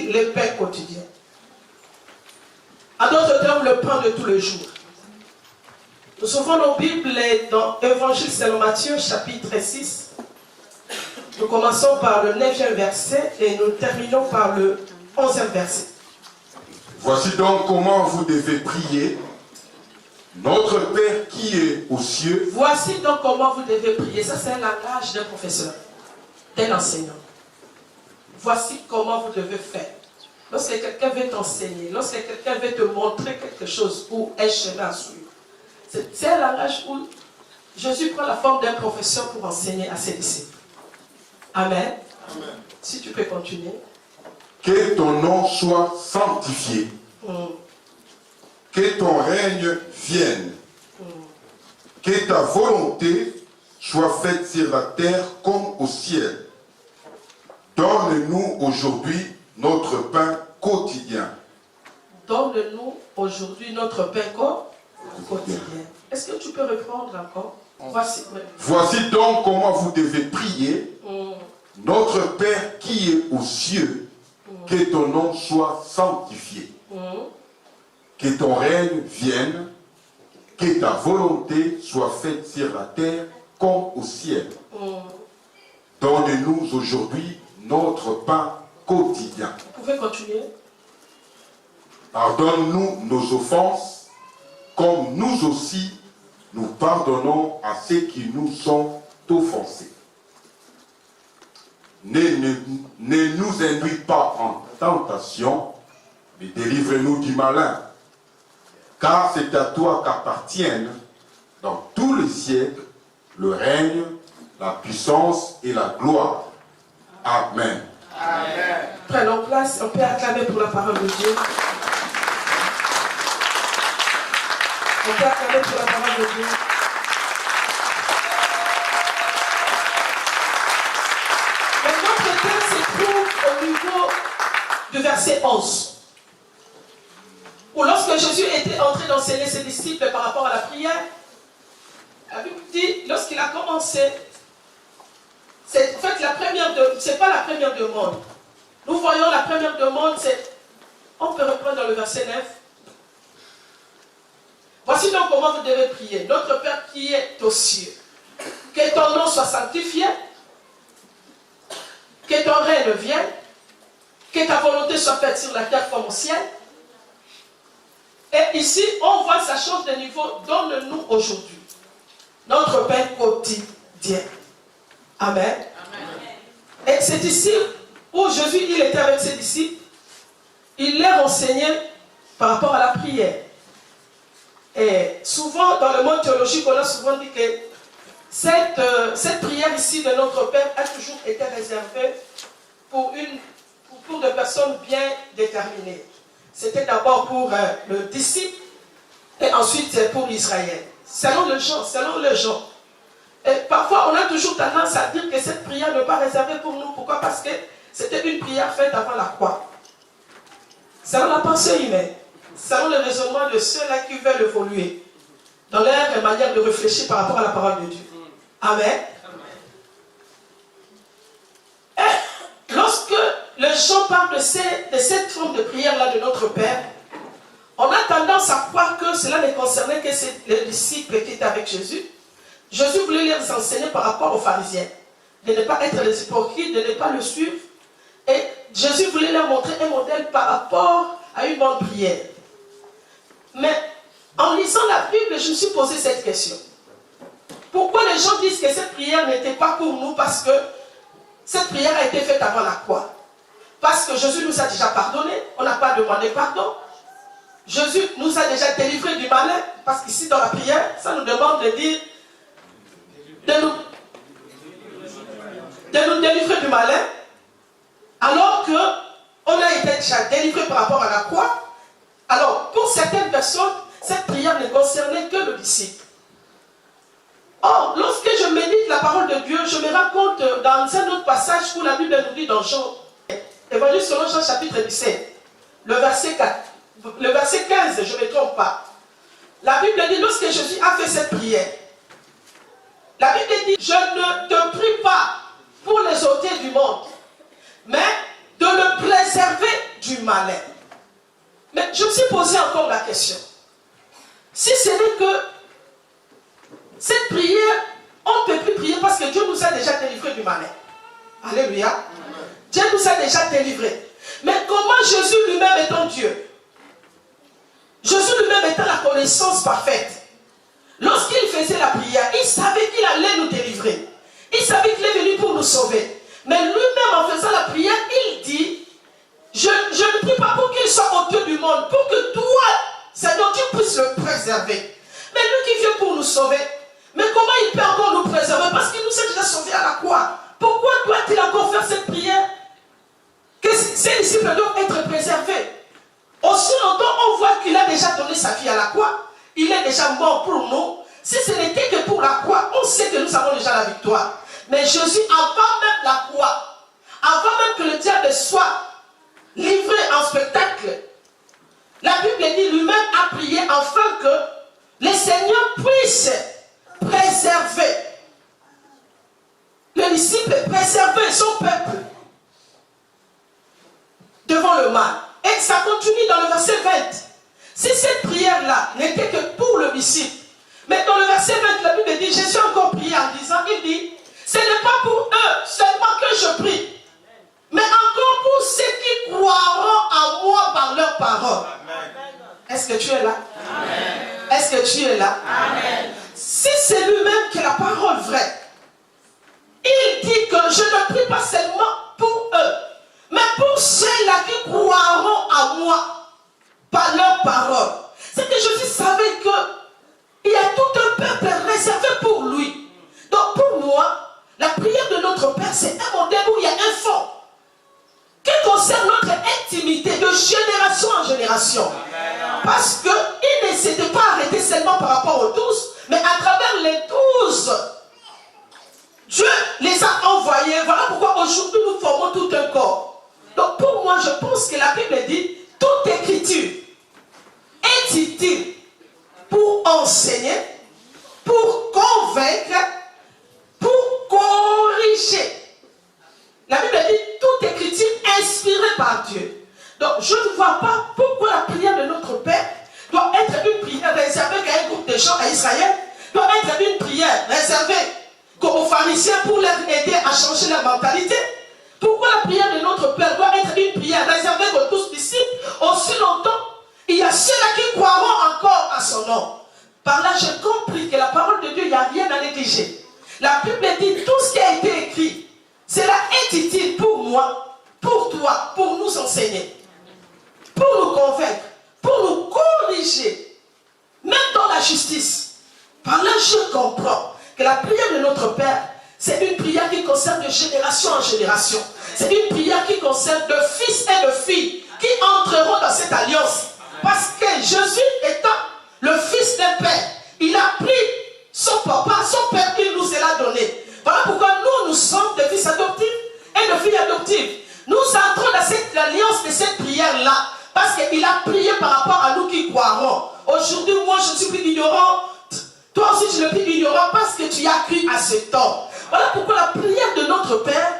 dit le pain quotidien. En d'autres termes, le pain de tous les jours. Nous ouvrons nos Bibles dans Évangile selon Matthieu, chapitre 6. Nous commençons par le 9e verset et nous terminons par le 11e verset. Voici donc comment vous devez prier. Notre Père qui est aux cieux. Voici donc comment vous devez prier. Ça, c'est un langage d'un professeur, d'un enseignant. Voici comment vous devez faire. Lorsque quelqu'un veut t'enseigner, lorsque quelqu'un veut te montrer quelque chose ou un chemin à suivre, c'est un langage où Jésus prend la forme d'un professeur pour enseigner à ses disciples. Amen. Amen. Si tu peux continuer. Que ton nom soit sanctifié. Que ton règne vienne. Que ta volonté soit faite sur la terre comme au ciel. Donne-nous aujourd'hui notre pain quotidien. Donne-nous aujourd'hui notre pain quotidien. Est-ce que tu peux reprendre encore? Voici donc comment vous devez prier. Notre Père qui est aux cieux, que ton nom soit sanctifié. Que ton règne vienne. Que ta volonté soit faite sur la terre comme au ciel. Donne-nous aujourd'hui notre pain quotidien. Vous pouvez continuer. Pardonne-nous nos offenses, comme nous aussi nous pardonnons à ceux qui nous sont offensés. Ne nous induis pas en tentation, mais délivre-nous du malin. Car c'est à toi qu'appartiennent, dans tous les siècles, le règne, la puissance et la gloire. Amen. Amen. Prenons place, on peut acclamer pour la parole de Dieu. On peut acclamer pour la parole de Dieu. Mais notre thème se trouve au niveau du verset 11. Où lorsque Jésus était entré d'enseigner ses disciples par rapport à la prière, la Bible dit, lorsqu'il a commencé, c'est en fait c'est pas la première demande. Nous voyons la première demande, on peut reprendre dans le verset 9. Voici donc comment vous devez prier. Notre Père qui est aux cieux, que ton nom soit sanctifié, que ton règne vienne, que ta volonté soit faite sur la terre comme au ciel. Et ici, on voit ça change de niveau. Donne-nous aujourd'hui notre pain quotidien. Amen. Et c'est ici où Jésus, il était avec ses disciples. Il les enseignait par rapport à la prière. Et souvent, dans le monde théologique, on a souvent dit que cette prière ici de notre Père a toujours été réservée pour des personnes bien déterminées. C'était d'abord pour le disciple et ensuite pour Israël. Selon le genre. Et parfois, on a toujours tendance à dire que cette prière n'est pas réservée pour nous. Pourquoi? Parce que c'était une prière faite avant la croix. Selon la pensée humaine, selon le raisonnement de ceux-là qui veulent évoluer dans leur manière de réfléchir par rapport à la parole de Dieu. Amen. Et lorsque les gens parlent de cette forme de prière-là de notre Père, on a tendance à croire que cela ne concernait que les disciples qui étaient avec Jésus. Jésus voulait les enseigner par rapport aux pharisiens, de ne pas être les hypocrites, de ne pas le suivre. Et Jésus voulait leur montrer un modèle par rapport à une bonne prière. Mais en lisant la Bible, je me suis posé cette question. Pourquoi les gens disent que cette prière n'était pas pour nous? Parce que cette prière a été faite avant la croix. Parce que Jésus nous a déjà pardonné, on n'a pas demandé pardon. Jésus nous a déjà délivrés du malin, parce qu'ici dans la prière, ça nous demande de dire, de nous délivrer du malin, alors qu'on a été déjà délivré par rapport à la croix. Alors, pour certaines personnes, cette prière ne concernait que le disciple. Or, lorsque je médite la parole de Dieu, je me rends compte dans un autre passage où la Bible nous dit dans Jean, Évangile selon Jean chapitre 17, le verset 4, le verset 15, je ne me trompe pas. La Bible dit, lorsque Jésus a fait cette prière, la Bible dit, je ne te prie pas pour les ôter du monde, mais de le préserver du malin. Mais je me suis posé encore la question. Si ce n'est que cette prière, on ne peut plus prier parce que Dieu nous a déjà délivrés du malin. Alléluia. Amen. Dieu nous a déjà délivrés. Mais comment Jésus lui-même étant Dieu, Jésus lui-même étant la connaissance parfaite, lorsqu'il faisait la prière, il savait qu'il allait nous délivrer. Il savait qu'il est venu pour nous sauver. Mais lui-même, en faisant la prière, il dit, je ne prie pas pour qu'il soit au Dieu du monde, pour que toi, Seigneur, tu puisses le préserver. Mais lui qui vient pour nous sauver, mais comment il peut encore nous préserver? Parce qu'il nous a déjà sauvés à la croix. Pourquoi doit-il encore faire cette prière? Que ses disciples doivent être préservés. Aussi longtemps, on voit qu'il a déjà donné sa vie à la croix. Il est déjà mort pour nous. Si ce n'était que pour la croix, on sait que nous avons déjà la victoire. Mais Jésus, avant même la croix, avant même que le diable soit livré en spectacle, la Bible dit lui-même a prié afin que le Seigneur puisse préserver le disciple, préserver son peuple devant le mal. Et ça continue dans le verset 20. Si cette prière-là n'était que pour le disciple, mais dans le verset 20, la Bible dit, Jésus a encore prié en disant, il dit, ce n'est pas pour eux seulement que je prie, mais encore pour ceux qui croiront en moi par leur parole. Est-ce que tu es là? Amen. Est-ce que tu es là? Amen. Si c'est lui-même qui est la parole vraie, il dit que je ne prie pas seulement pour eux, mais pour ceux-là qui croiront en moi par leur parole. C'est que Jésus savait qu'il y a tout un peuple réservé pour lui. Donc pour moi, la prière de notre Père, c'est un modèle où il y a un fond qui concerne notre intimité de génération en génération. Parce qu'il ne s'était pas arrêté seulement par rapport aux 12, mais à travers les 12, Dieu les a envoyés. Voilà pourquoi aujourd'hui nous formons tout un corps. Donc pour moi, je pense que la Bible dit, toute écriture est utile pour enseigner, pour convaincre, pour corriger. La Bible dit, toute écriture inspirée par Dieu. Donc je ne vois pas pourquoi la prière de notre Père doit être une prière réservée qu'à un groupe de gens à Israël, doit être une prière réservée aux pharisiens pour leur aider à changer leur mentalité. Pourquoi la prière de notre Père doit être une prière réservée aux 12 disciples? Aussi longtemps, il y a ceux-là qui croiront encore à son nom. Par là, j'ai compris que la parole de Dieu, il n'y a rien à négliger. La Bible dit, tout ce qui a été écrit, cela est utile pour moi, pour toi, pour nous enseigner, pour nous convaincre, pour nous corriger, même dans la justice. Par là, je comprends que la prière de notre Père, c'est une prière qui concerne de génération en génération. C'est une prière qui concerne de fils et de filles qui entreront dans cette alliance. Parce que Jésus étant le fils d'un père, il a pris son papa, son père, il nous l'a donné. Voilà pourquoi nous sommes des fils adoptifs et de filles adoptives. Nous entrons dans cette alliance de cette prière-là parce qu'il a prié par rapport à nous qui croirons. Aujourd'hui, moi, je suis plus ignorant. Toi aussi, tu ne plus ignorant parce que tu as cru à ce temps. Voilà pourquoi la prière de notre Père,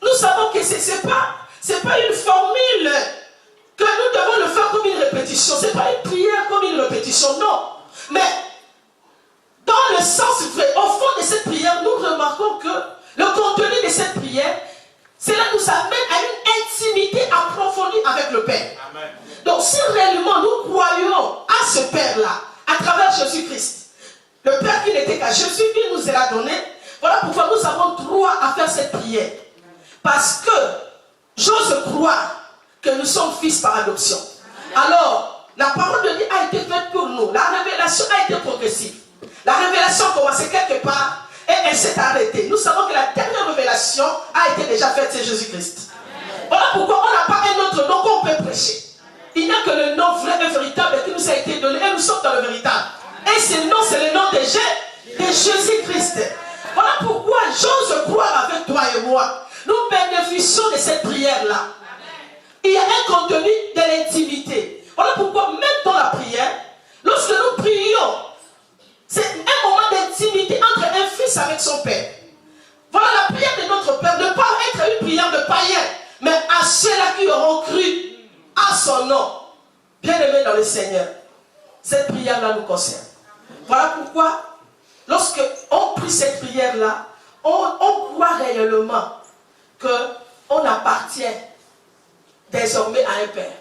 nous savons que ce n'est pas une formule que nous devons le faire comme une répétition. Ce n'est pas une prière comme une répétition, non. Mais dans le sens vrai, au fond de cette prière, nous remarquons que le contenu de cette prière, cela nous amène à une intimité approfondie avec le Père. Amen. Donc si réellement nous croyons à ce Père-là, à travers Jésus-Christ, le Père qui n'était qu'à Jésus, il nous l'a donné. Voilà pourquoi nous avons droit à faire cette prière. Parce que j'ose croire que nous sommes fils par adoption. Alors, la parole de Dieu a été faite pour nous. La révélation a été progressive. La révélation a commencé quelque part et elle s'est arrêtée. Nous savons que la dernière révélation a été déjà faite, c'est Jésus-Christ. Voilà pourquoi on n'a pas un autre nom qu'on peut prêcher. Il n'y a que le nom vrai et véritable qui nous a été donné et nous sommes dans le véritable. Et ce nom, c'est le nom de Jésus-Christ. Voilà pourquoi j'ose croire avec toi et moi. Nous bénéficions de cette prière-là. Il y a un contenu de l'intimité. Voilà pourquoi même dans la prière, lorsque nous prions, c'est un moment d'intimité entre un fils avec son père. Voilà la prière de notre Père, ne pas être une prière de païen, mais à ceux-là qui auront cru Seigneur, cette prière-là nous concerne. Voilà pourquoi, lorsque on prie cette prière-là, on croit réellement qu'on appartient désormais à un Père.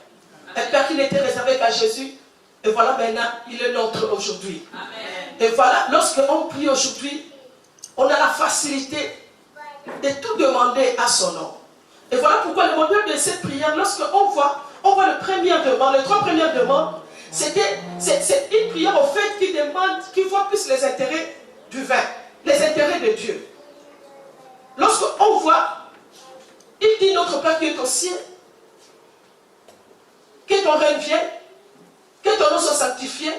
Un Père qui n'était réservé qu'à Jésus. Et voilà maintenant, il est nôtre aujourd'hui. Et voilà, lorsqu'on prie aujourd'hui, on a la facilité de tout demander à son nom. Et voilà pourquoi le modèle de cette prière, lorsqu'on voit les premières demandes, les 3 premières demandes, c'est une prière au fait qui voit plus les intérêts du vin, les intérêts de Dieu. Lorsqu'on voit, il dit notre Père qui est au ciel, que ton règne vienne, que ton nom soit sanctifié,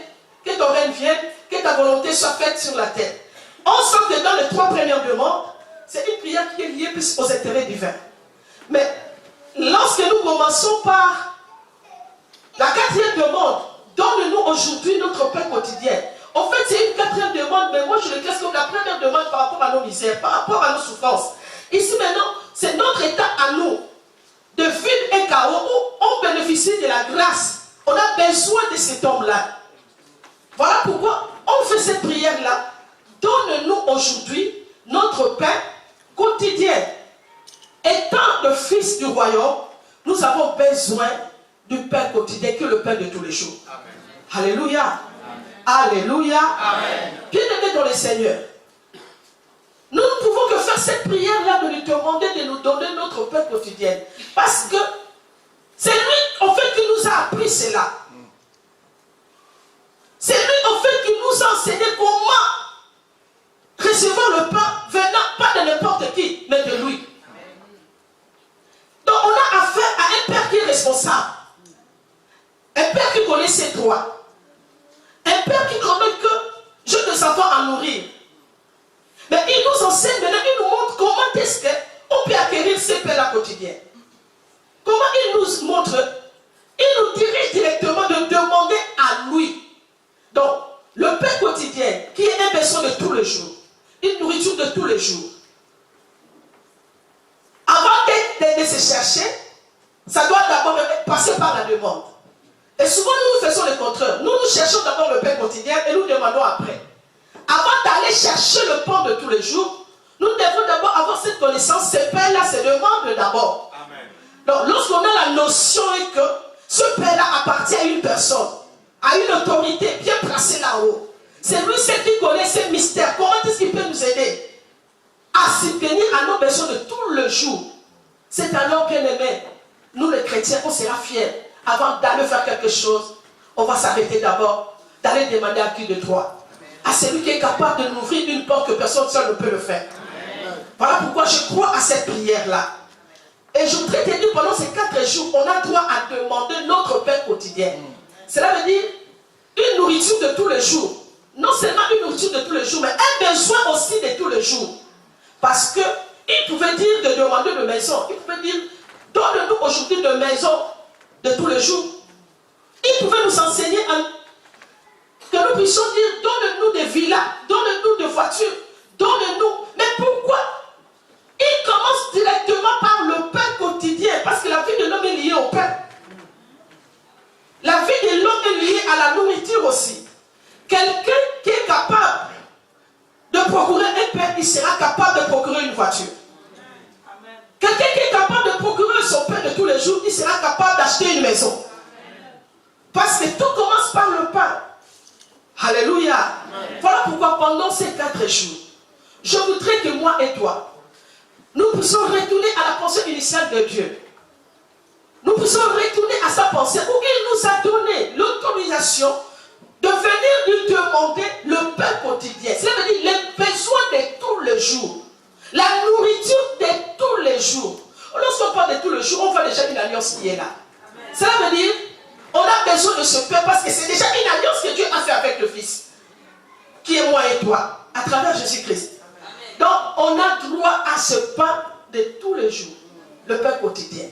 que ton règne vienne, que ta volonté soit faite sur la terre. On sent que dans les 3 premières demandes, c'est une prière qui est liée plus aux intérêts divins. Mais lorsque nous commençons par la 4e demande, donne-nous aujourd'hui notre pain quotidien. En fait, c'est une 4e demande, mais moi je le classe comme la première demande par rapport à nos misères, par rapport à nos souffrances. Ici maintenant, c'est notre état à nous, de vivre un chaos où on bénéficie de la grâce. On a besoin de cet homme-là. Voilà pourquoi on fait cette prière-là. Donne-nous aujourd'hui notre pain quotidien. Étant le fils du royaume, nous avons besoin du pain quotidien qui est le pain de tous les jours. Amen. Alléluia. Amen. Alléluia. Bien-aimés dans le Seigneur, nous ne pouvons que faire cette prière-là de lui demander de nous donner notre pain quotidien. Parce que c'est lui, en fait, qui nous a appris cela. C'est lui, en fait, qui nous a enseigné comment recevoir le pain venant pas de n'importe qui, mais de lui. Donc, on a affaire à un Père qui est responsable. Un Père qui connaît ses droits. Un Père qui connaît que j'ai des enfants à nourrir. Mais il nous enseigne maintenant, il nous montre comment est-ce qu'on peut acquérir ces pains-là quotidiens. Comment il nous montre, il nous dirige directement de demander à lui. Donc, le pain quotidien, qui est un besoin de tous les jours, une nourriture de tous les jours. Avant de se chercher, ça doit d'abord passer par la demande. Et souvent, nous faisons le contraire. Nous cherchons d'abord le pain quotidien et nous demandons après. Avant d'aller chercher le pain de tous les jours, nous devons d'abord avoir cette connaissance. Ce pain-là se demande d'abord. Donc, lorsqu'on a la notion que ce pain-là appartient à une personne, à une autorité bien placée là-haut, c'est lui seul qui connaît ces mystères. Comment est-ce qu'il peut nous aider à subvenir à nos besoins de tout le jour? C'est alors, bien aimé, nous les chrétiens, on sera fiers. Avant d'aller faire quelque chose, on va s'arrêter d'abord, d'aller demander à qui de droit. À celui qui est capable de nous ouvrir une porte que personne seul ne peut le faire. Voilà pourquoi je crois à cette prière-là. Et je voudrais te dire, pendant ces 4 jours, on a droit à demander notre pain quotidien. Cela veut dire une nourriture de tous les jours. Non seulement une nourriture de tous les jours, mais un besoin aussi de tous les jours. Parce qu'il pouvait dire de demander de maison. Il pouvait dire, donne-nous aujourd'hui de maison de tous les jours. Il pouvait nous enseigner que nous puissions dire, donne-nous des villas, donne-nous des voitures, donne-nous. Mais pourquoi? Il commence directement par le pain quotidien, parce que la vie de l'homme est liée au pain. La vie de l'homme est liée à la nourriture aussi. Quelqu'un qui est capable de procurer un pain, il sera capable de procurer une voiture. Quelqu'un qui est capable de procurer son pain de tous les jours, il sera capable d'acheter une maison. Parce que tout commence par le pain. Alléluia. Voilà pourquoi pendant ces 4 jours, je voudrais que moi et toi, nous puissions retourner à la pensée initiale de Dieu. Nous puissions retourner à sa pensée où il nous a donné l'autorisation de venir lui demander le pain quotidien. Cela veut dire les besoins de tous les jours. La nourriture de tous les jours. Lorsqu'on parle de tous les jours, on voit déjà une alliance qui est là. Cela veut dire on a besoin de ce pain parce que c'est déjà une alliance que Dieu a fait avec le Fils, qui est moi et toi, à travers Jésus-Christ. Donc, on a droit à ce pain de tous les jours, le pain quotidien.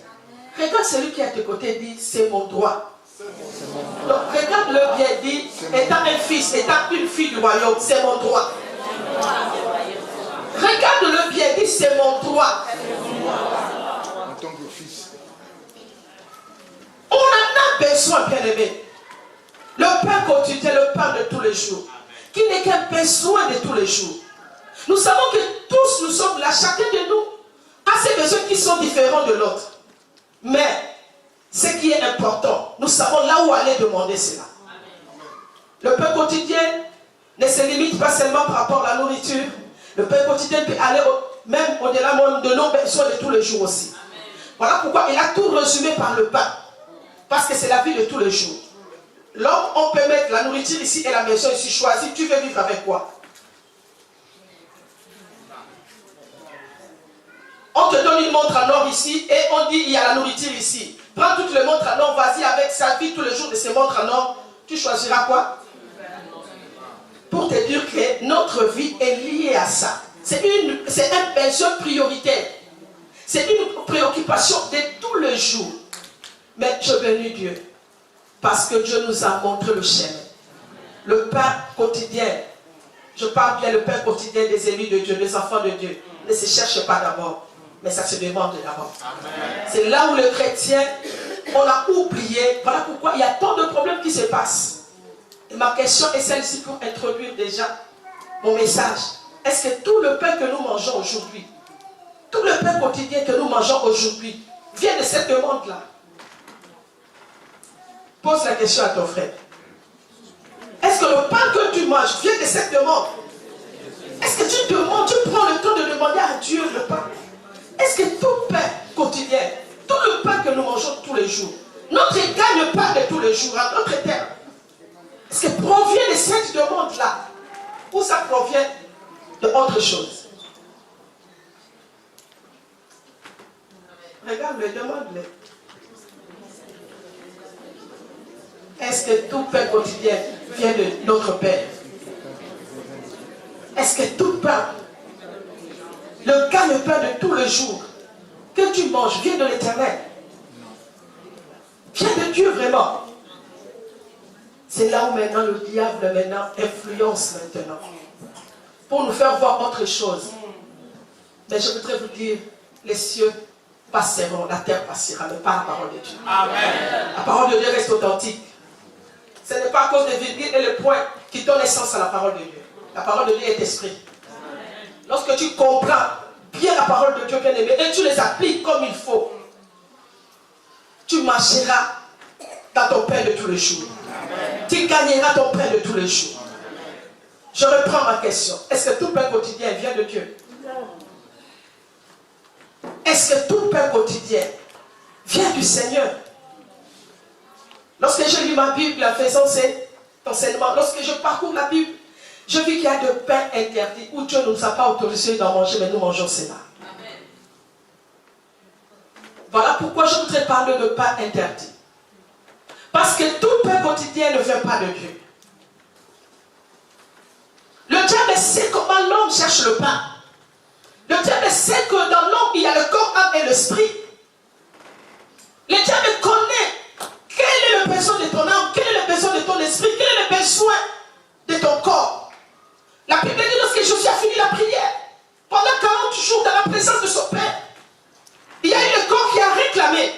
Regarde celui qui est à tes côtés et dit, c'est mon droit. Donc, regarde-le bien, dit, étant un fils, étant une fille du royaume, c'est mon droit. Regarde-le bien, dit, c'est mon droit. En tant que fils. On en a besoin, bien aimé. Le pain quotidien, le pain de tous les jours. Qui n'est qu'un besoin de tous les jours. Nous savons que tous nous sommes là, chacun de nous a ses besoins qui sont différents de l'autre. Mais ce qui est important, nous savons là où aller demander cela. Le pain quotidien ne se limite pas seulement par rapport à la nourriture. Le pain quotidien peut aller même au-delà de nos besoins de tous les jours aussi. Voilà pourquoi il a tout résumé par le pain. Parce que c'est la vie de tous les jours. L'homme, on peut mettre la nourriture ici et la maison ici. Choisis, tu veux vivre avec quoi? On te donne une montre en or ici et on dit il y a la nourriture ici. Prends toutes les montres en or, vas-y avec sa vie tous les jours de ces montres en or. Tu choisiras quoi? Pour te dire que notre vie est liée à ça. C'est un besoin prioritaire. C'est une préoccupation de tous les jours. Mais je bénis Dieu. Parce que Dieu nous a montré le chemin. Le pain quotidien. Je parle bien le pain quotidien des élus de Dieu, des enfants de Dieu. Ne se cherche pas d'abord, mais ça se demande d'abord. C'est là où le chrétien, on a oublié. Voilà pourquoi il y a tant de problèmes qui se passent. Et ma question est celle-ci pour introduire déjà mon message. Est-ce que tout le pain que nous mangeons aujourd'hui, tout le pain quotidien que nous mangeons aujourd'hui, vient de cette demande-là? Pose la question à ton frère. Est-ce que le pain que tu manges vient de cette demande? Est-ce que tu demandes, tu prends le temps de demander à Dieu le pain? Est-ce que tout pain quotidien, tout le pain que nous mangeons tous les jours, notre gagne-pain de tous les jours, à notre terme, est-ce que provient de cette demande-là? Ou ça provient d'autre chose? Regarde-le, demande-le. Est-ce que tout pain quotidien vient de notre Père? Est-ce que tout pain, le gagne-pain de tous les jours que tu manges vient de l'Éternel? Vient de Dieu vraiment? C'est là où maintenant le diable influence maintenant. Pour nous faire voir autre chose. Mais je voudrais vous dire, les cieux passeront, la terre passera, mais pas la parole de Dieu. Amen. La parole de Dieu reste authentique. Ce n'est pas à cause des virgules et les points qui donnent essence à la parole de Dieu. La parole de Dieu est esprit. Lorsque tu comprends bien la parole de Dieu, bien aimé, et tu les appliques comme il faut, tu marcheras dans ton pain de tous les jours. Amen. Tu gagneras ton pain de tous les jours. Je reprends ma question. Est-ce que tout pain quotidien vient de Dieu? Est-ce que tout pain quotidien vient du Seigneur? Lorsque je lis ma Bible en faisant cet enseignement, lorsque je parcours la Bible, je vis qu'il y a de pain interdit où Dieu ne nous a pas autorisé d'en manger, mais nous mangeons cela. Amen. Voilà pourquoi je voudrais parler de pain interdit. Parce que tout pain quotidien ne vient pas de Dieu. Le diable sait comment l'homme cherche le pain. Le diable sait que dans l'homme, il y a le corps, l'âme et l'esprit. Le diable connaît quel est le besoin de ton âme, quel est le besoin de ton esprit, quel est le besoin de ton corps. La Bible dit lorsque Jésus a fini la prière, pendant 40 jours dans la présence de son Père, il y a eu le corps qui a réclamé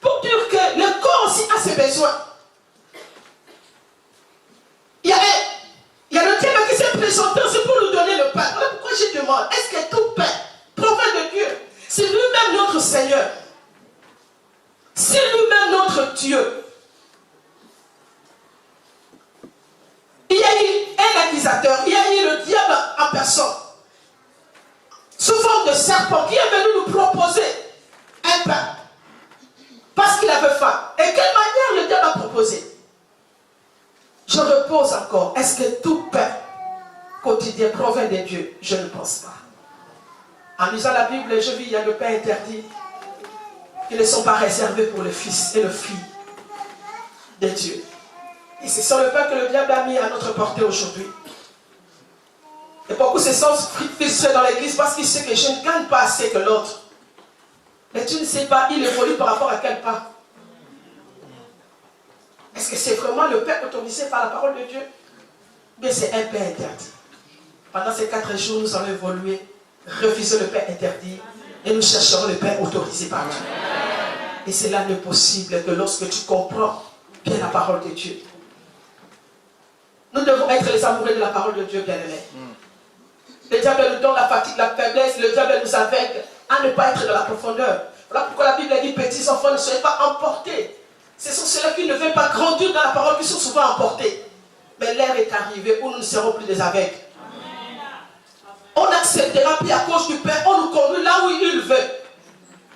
pour dire que le corps aussi a ses besoins. Il y a le diable qui s'est présenté aussi pour nous donner le pain. Voilà pourquoi je demande, est-ce que tout pain provient de Dieu? C'est lui-même notre Seigneur. C'est lui-même notre Dieu. Il y a eu un accusateur, il y a eu le diable en personne, sous forme de serpent, qui est venu nous proposer un pain. Parce qu'il avait faim. Et quelle manière le diable a proposé? Je repose encore. Est-ce que tout pain quotidien provient de Dieu? Je ne pense pas. En lisant la Bible, je vis il y a le pain interdit qui ne sont pas réservés pour le fils et le fille de Dieu. Et c'est sur le pain que le diable a mis à notre portée aujourd'hui. Et beaucoup se sentent frustrés dans l'église parce qu'ils savent que je ne gagne pas assez que l'autre. Mais tu ne sais pas, il évolue par rapport à quel pain? Est-ce que c'est vraiment le pain autorisé par la parole de Dieu? Mais c'est un pain interdit. Pendant ces 4 jours, nous allons évoluer, refuser le pain interdit et nous chercherons le pain autorisé par Dieu. Et cela n'est possible que lorsque tu comprends bien la parole de Dieu. devons être les amoureux de la parole de Dieu, bien-aimés. Le diable nous donne la fatigue, la faiblesse, le diable nous aveugle à ne pas être dans la profondeur. Voilà pourquoi la Bible dit, petits enfants, ne soyez pas emportés. Ce sont ceux-là qui ne veulent pas grandir dans la parole qui sont souvent emportés. Mais l'heure est arrivée où nous ne serons plus des aveugles. On acceptera, puis à cause du Père, on nous conduit là où il veut.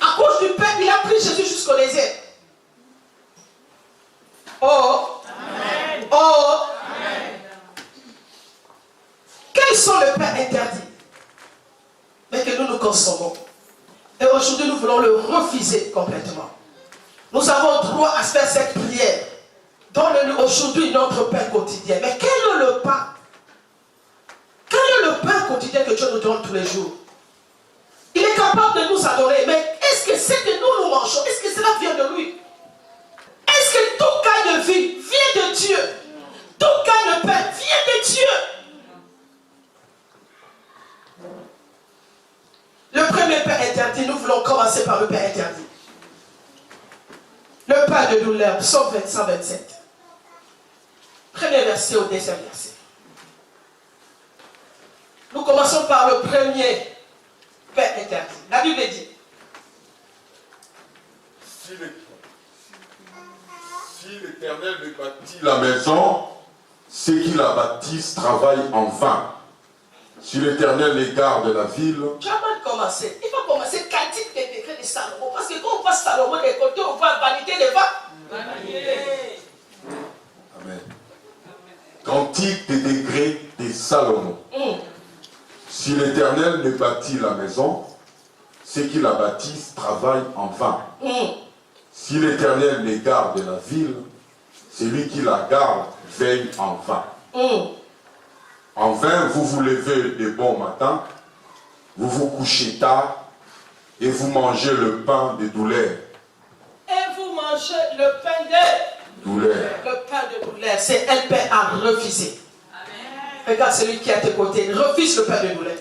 À cause du Père, il a pris Jésus jusqu'au désert. Oh! Amen. Oh! Amen. Quels sont les pains interdits? Mais que nous nous consommons. Et aujourd'hui, nous voulons le refuser complètement. Nous avons droit à faire cette prière. Donne-nous aujourd'hui notre pain quotidien. Mais quel est le pain? Quel est le pain quotidien que Dieu nous donne tous les jours? Il est capable de nous adorer. Mais est-ce que c'est que nous mangeons? Est-ce que cela vient de lui? Est-ce que tout cas de vie vient de Dieu? Tout cas de pain vient de Dieu? Le premier pain interdit, nous voulons commencer par le pain interdit. Le pain de douleur, Psaume 127. Premier verset au deuxième verset. Nous commençons par le premier pain interdit. La Bible dit. Si l'Éternel ne bâtit la maison, ceux qui la bâtissent travaillent en vain. Si l'Éternel égare de la ville... Tu as mal commencé. Il faut commencer cantique des décrets de Salomon. Parce que quand on passe Salomon des côtés, on voit vanité des vains. Amen. Cantique des décrets de Salomon. Si l'Éternel ne bâtit la maison, ceux qui la bâtissent travaillent en vain. Si l'Éternel n'égare de la ville, celui qui la garde veille en vain. En vain, vous vous levez de bon matin, vous vous couchez tard, et vous mangez le pain de douleur. Et vous mangez le pain de douleur. Le pain de douleur, c'est un pain à refuser. Amen. Regarde celui qui est à tes côtés, refuse le pain de douleur.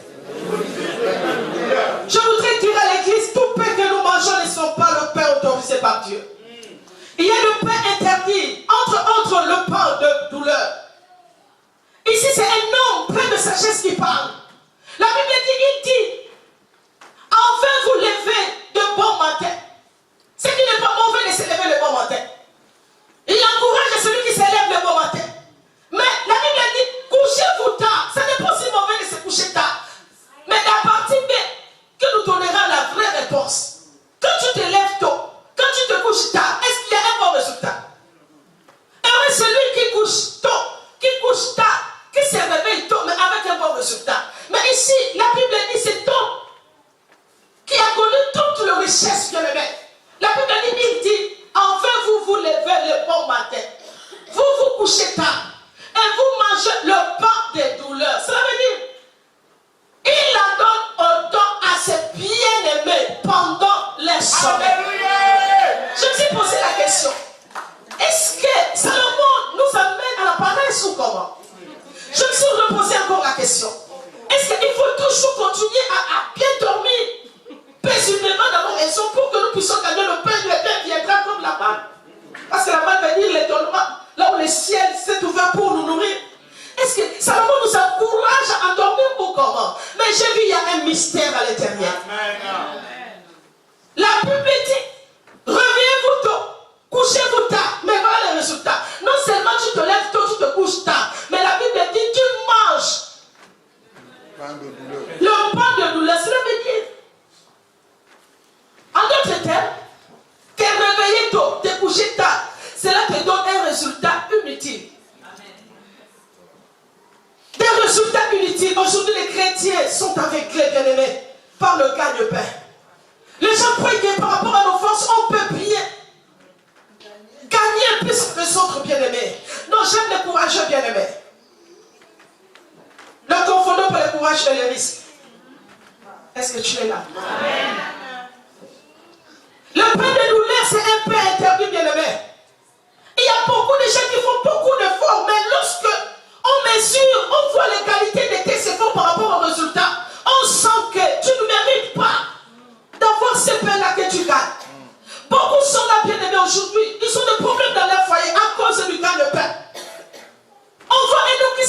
Je voudrais dire à l'église, tout pain que nous mangeons ne sont pas le pain autorisé par Dieu. Il y a le pain interdit entre le pain de douleur. Ici, c'est un homme plein de sagesse qui parle. La Bible dit, il dit, enfin vous levez de bon matin. Ce qui n'est pas mauvais de se lever le bon matin. Il encourage celui qui se lève le bon matin. Mais la Bible dit, couchez-vous tard. Ce n'est pas si mauvais de se coucher tard. Mais à partir de que nous donnera la vraie réponse. Quand tu te lèves tôt, quand tu te couches tard, est-ce qu'il y a un bon résultat? Et celui qui couche tôt, qui couche tard, qui se réveille tôt, mais avec un bon résultat. Mais ici, la Bible dit c'est homme qui a connu toute la richesse bien aimé. La Bible dit, enfin vous vous levez le bon matin, vous vous couchez tard, et vous mangez le pain des douleurs. Cela veut dire, il la donne autant à ses bien-aimés pendant les sommeils. Je me suis posé la question, est-ce que Salomon nous amène à la paresse ou comment? Je me suis reposé encore la question. Est-ce qu'il faut toujours continuer à bien dormir paisiblement dans nos maisons pour que nous puissions gagner le pain? Le pain viendra comme la manne. Parce que la manne veut dire l'étonnement, là où le ciel s'est ouvert pour nous nourrir. Est-ce que Salomon nous encourage à dormir ou comment? Mais j'ai vu, il y a un mystère à l'intérieur. La Bible dit, réveillez-vous tôt, couchez-vous tard, mais voilà le résultat. Non seulement tu te lèves tôt, tu te couches tard, mais la Bible dit, tu manges le pain de douleur. Cela veut dire, en d'autres termes, t'es réveillé tôt, t'es couché tard, cela te donne un résultat inutile. Des résultats inutiles. Aujourd'hui, les chrétiens sont aveuglés, bien-aimés, par le gagne-pain. Les gens croient que par rapport à nos forces, on peut bien gagner plus que les autres bien-aimés. Non, j'aime les courageux bien-aimés. Ne confondons pas le courage et le risque. Est-ce que tu es là? Amen. Le pain de douleur, c'est un pain interdit, bien-aimé. Il y a beaucoup de gens qui font beaucoup d'efforts, mais lorsque on mesure, on voit les qualités de tes efforts par rapport au résultat, on sent que tu ne mérites pas d'avoir ce pain-là que tu gagnes. Beaucoup sont là, bien-aimés, aujourd'hui. Ils ont des problèmes dans leur foyer à cause du gagne-pain. On voit un homme qui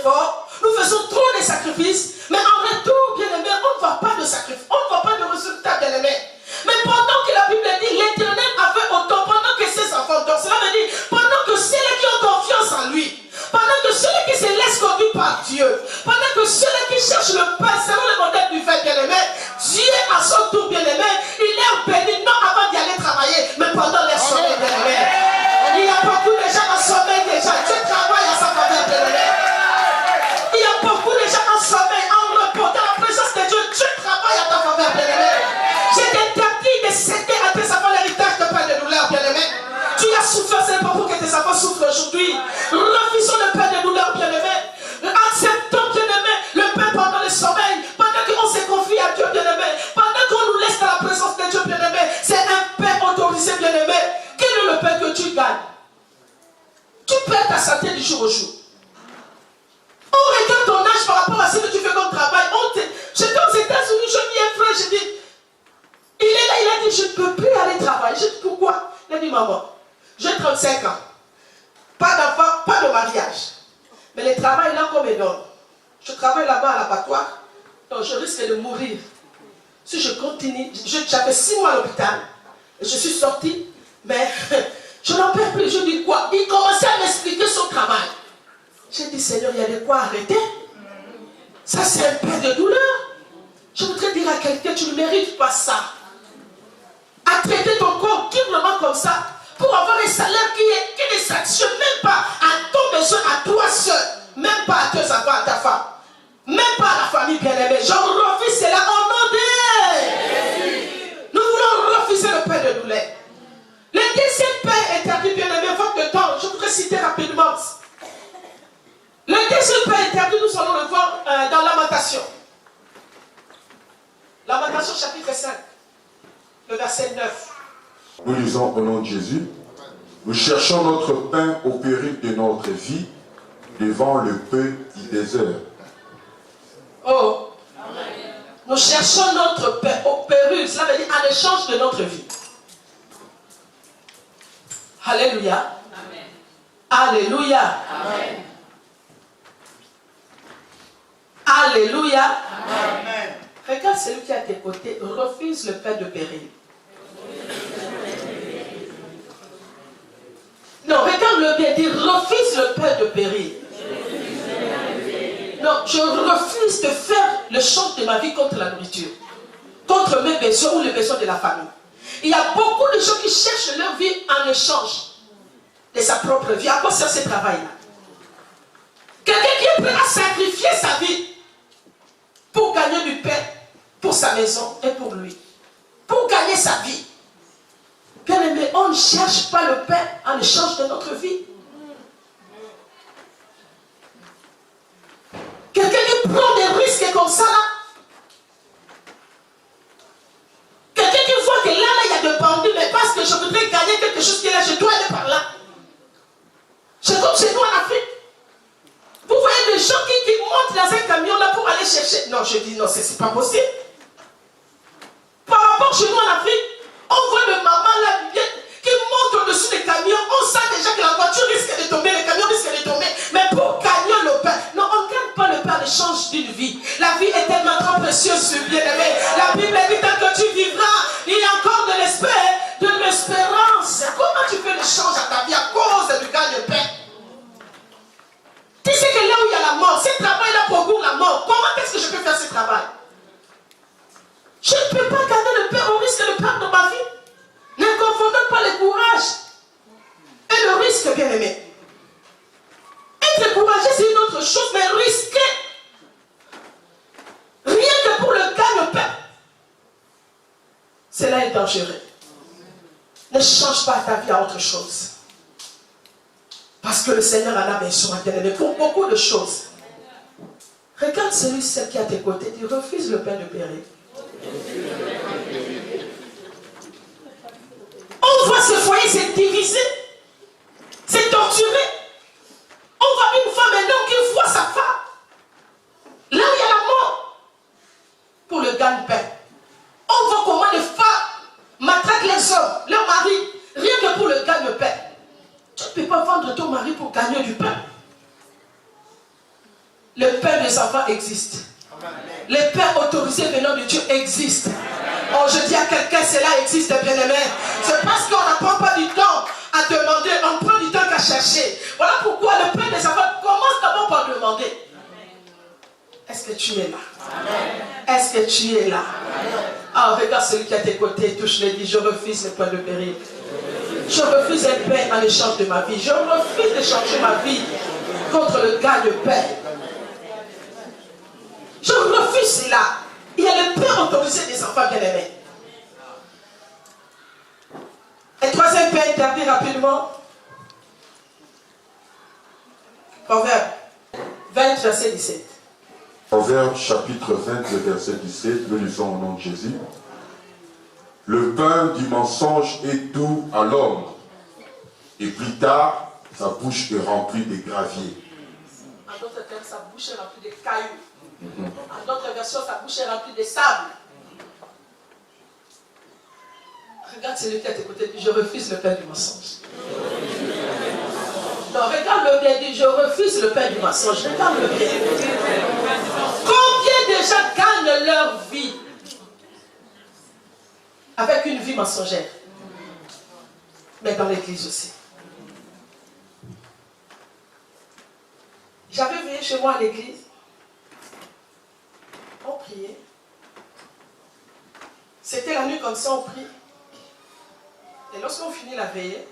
efforts, nous faisons trop de sacrifices, mais en retour, bien aimé, on ne voit pas de sacrifice, on ne voit pas de résultat, bien aimé. Mais pendant que la Bible dit, l'Éternel a fait autant, pendant que ses enfants dorment, cela veut dire, pendant que ceux qui ont confiance en lui, pendant que ceux qui se laissent conduire par Dieu, pendant que ceux qui cherchent le pain selon le modèle du fait, bien aimé, Dieu à son tour, bien aimé, il est béni, non avant d'y aller travailler, mais pendant les sommeils, bien aimé. Il y a beaucoup de gens en sommeil déjà, Dieu travaille à sa faveur, bien aimé. Il y a beaucoup de gens en sommeil, en repos, dans la présence de Dieu, Dieu travaille à ta faveur, bien aimé. Je t'interdis de céder à tes enfants l'héritage de pain de douleur, bien aimé. Tu as souffert, c'est pas pour que tes enfants souffrent aujourd'hui. Refusons le pain de douleur, bien aimé. Acceptons, bien aimé, le pain pendant le sommeil, pendant qu'on se confie à Dieu, bien aimé, pendant qu'on nous laisse dans la présence de Dieu, bien aimé. C'est un pain autorisé, bien aimé. Quel est le pain que tu gagnes? Tu perds ta santé du jour au jour. On regarde ton âge par rapport à ce que tu fais comme travail. J'étais aux États-Unis, je dis un frère, je dis, il est là, il a dit, je ne peux plus aller travailler. Je dis, pourquoi? Il a dit, maman, j'ai 35 ans. Pas d'enfant, pas de mariage. Mais le travail là comme énorme. Je travaille là-bas à l'abattoir, donc je risque de mourir. Si je continue, j'avais 6 mois à l'hôpital. Et je suis sortie, mais je n'en perds plus. Je dis quoi? Il commençait à m'expliquer son travail. J'ai dit, Seigneur, il y a de quoi arrêter. Ça, c'est un pain de douleur. Je voudrais dire à quelqu'un, tu ne mérites pas ça. À traiter ton corps durement comme ça, pour avoir un salaire qui ne satisfait même pas à ton besoin, à toi seul, même pas à tes enfants, à ta femme, même pas à la famille bien-aimée. Je refuse cela au nom de... Nous voulons refuser le pain de douleur. Le deuxième pain interdit, bien-aimé, faute de temps, je voudrais citer rapidement. Le deuxième pain interdit, nous allons le voir dans Lamentation. Lamentation chapitre 5, le verset 9. Nous lisons au nom de Jésus. Nous cherchons notre pain au péril de notre vie devant le peu du désert. Oh, nous cherchons notre pain au péril, cela veut dire en échange de notre vie. Alléluia. Amen. Alléluia. Amen. Alléluia. Amen. Regarde celui qui est à tes côtés, refuse le pain de péril. Non, regarde-le bien, dis refuse le pain de péril. Non, je refuse de faire le change de ma vie contre la nourriture, contre mes besoins ou les besoins de la famille. Il y a beaucoup de gens qui cherchent leur vie en échange de sa propre vie. À quoi sert ce travail-là? Quelqu'un qui est prêt à sacrifier sa vie pour gagner du pain pour sa maison et pour lui, pour gagner sa vie. Bien aimé, on ne cherche pas le pain en échange de notre vie. Quelqu'un qui prend des risques comme ça, là. Quelqu'un qui voit que là, il y a des bandits, mais parce que je voudrais gagner quelque chose qui est là, je dois aller par là. C'est comme chez nous en Afrique. Vous voyez des gens qui montent dans un camion là pour aller chercher. Non, je dis non, c'est pas possible. Par rapport chez nous en Afrique, on voit le maman là qui monte au-dessus des camions. On sent déjà que la voiture risque de tomber, le camion risque de tomber. Mais pour gagner le pain, non, on ne gagne pas le pain en échange d'une vie. La vie est tellement trop précieuse, bien-aimé. La Bible dit tant que tu vivras, il y a encore de l'espérance. Comment tu fais l'échange à ta vie à cause du gagne-pain? Tu sais que là où il y a la mort, ce travail-là procure la mort. Comment est-ce que je peux faire ce travail? Je ne peux pas garder le pain au risque de perdre ma vie. Ne confondons pas le courage et le risque, bien-aimé. Être courageux, c'est une autre chose, mais risquer, rien que pour le gagne-pain, cela est dangereux. Ne change pas ta vie à autre chose. Parce que le Seigneur en a besoin, bien-aimé, pour beaucoup de choses. Regarde celui qui est à tes côtés, tu refuses le pain de péril. On voit ce foyer se diviser, se torturer. On voit une femme, un homme qui voit sa femme. Là où il y a la mort, pour le gagne-pain. On voit comment les femmes matraquent les hommes, leur mari, rien que pour le gagne-pain. Tu ne peux pas vendre ton mari pour gagner du pain. Le père des enfants existe. Les pères autorisés venant de Dieu existent. Oh, je dis à quelqu'un, cela existe, bien-aimé. C'est parce qu'on n'apprend pas du temps à demander, on prend du temps qu'à chercher. Voilà pourquoi le père des enfants commence d'abord par demander. Est-ce que tu es là? Est-ce que tu es là? Ah, regarde celui qui est à tes côtés, touche-le, dit, je refuse le pain de péril. Je refuse un pain en échange de ma vie. Je refuse d'échanger ma vie contre le gain de pain. Je refuse cela. Il y a le père autorisé des enfants bien-aimés. Et troisième pain interdit rapidement. Proverbe 20, verset 17. Proverbe chapitre 20, verset 17, nous lisons au nom de Jésus. Le pain du mensonge est doux à l'homme, et plus tard, sa bouche est remplie de gravier. En d'autres termes, sa bouche est remplie de cailloux. En d'autres versions, sa bouche est remplie de sable. Regarde celui qui est à tes côtés, je refuse le pain du mensonge. Non, regarde-le bien, dit, je refuse le pain du mensonge. Regarde-le bien. Combien de gens gagnent leur vie avec une vie mensongère? Mais dans l'église aussi. J'avais venu chez moi à l'église. On priait. C'était la nuit comme ça, on prie. Et lorsqu'on finit la veillée,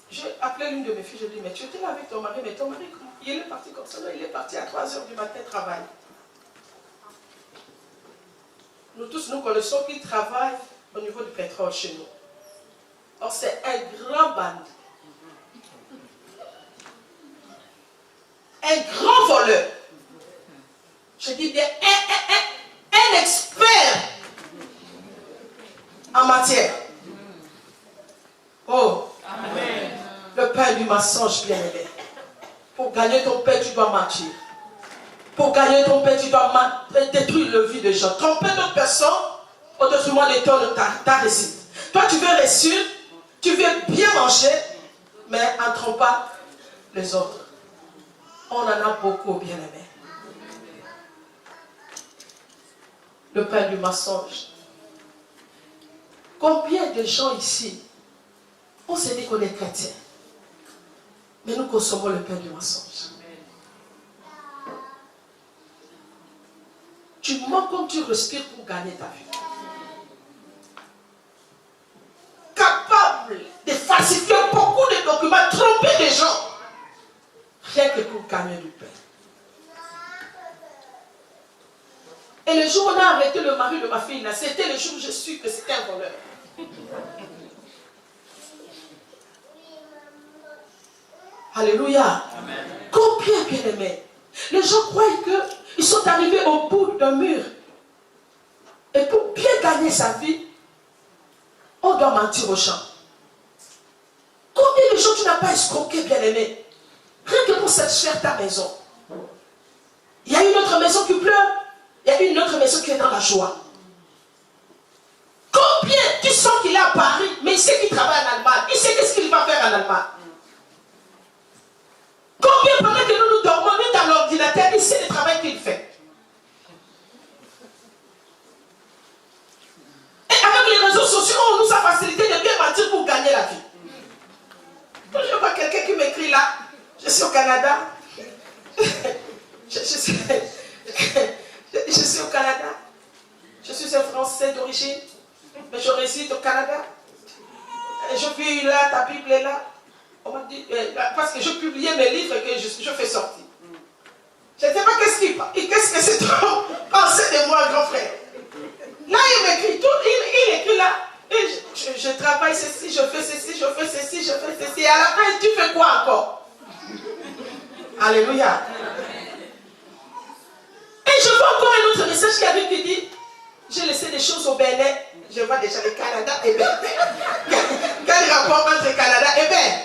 j'ai appelé l'une de mes filles, je lui ai dit, mais tu étais là avec ton mari, mais ton mari, il est parti comme ça, il est parti à 3h du matin travailler. Nous tous, nous connaissons qu'il travaille au niveau du pétrole chez nous. Or, c'est un grand bandit. Un grand voleur. Je dis bien un expert en matière. Oh, amen. Le pain du mensonge, bien-aimé. Pour gagner ton pain, tu dois mentir. Pour gagner ton pain, tu dois détruire la vie des gens. Tromper d'autres personnes au détriment de ta réussite. Toi, tu veux réussir, tu veux bien manger, mais en trompant les autres. On en a beaucoup, bien-aimés. Le pain du mensonge. Combien de gens ici, on se dit qu'on est chrétien, mais nous consommons le pain du mensonge. Tu mens comme tu respires pour gagner ta vie. Capable de falsifier beaucoup de documents, tromper des gens, rien que pour gagner du pain. Et le jour où on a arrêté le mari de ma fille, c'était le jour où je suis que c'était un voleur. Alléluia. Amen. Combien, bien-aimés, les gens croient qu'ils sont arrivés au bout d'un mur. Et pour bien gagner sa vie, on doit mentir aux gens. Combien de gens tu n'as pas escroqué, bien-aimé? Rien que pour satisfaire ta maison. Il y a une autre maison qui pleure. Il y a une autre maison qui est dans la joie. Combien tu sens qu'il est à Paris, mais il sait qu'il travaille en Allemagne. Il sait qu'est-ce qu'il va faire en Allemagne. Combien pendant que nous dormons, nous dans l'ordinateur, il sait le travail qu'il fait. Et avec les réseaux sociaux, on nous a facilité de bien mentir pour gagner la vie. Quand je vois quelqu'un qui m'écrit là, je suis au Canada. Je suis au Canada. Je suis un Français d'origine, mais je réside au Canada. Et je vis là, ta Bible est là. On m'a dit, parce que je publiais mes livres que je fais sortir. Je ne sais pas qu'est-ce que c'est trop pensé de moi, grand frère. Là, il m'écrit tout, il écrit là. Et je travaille ceci, je fais ceci, je fais ceci, je fais ceci. Et à la fin, tu fais quoi encore? Alléluia. Et je vois encore un autre message qui arrive qui dit, j'ai laissé des choses au Bénin. Je vois déjà le Canada et Bénin. Quel rapport entre Canada et Bénin?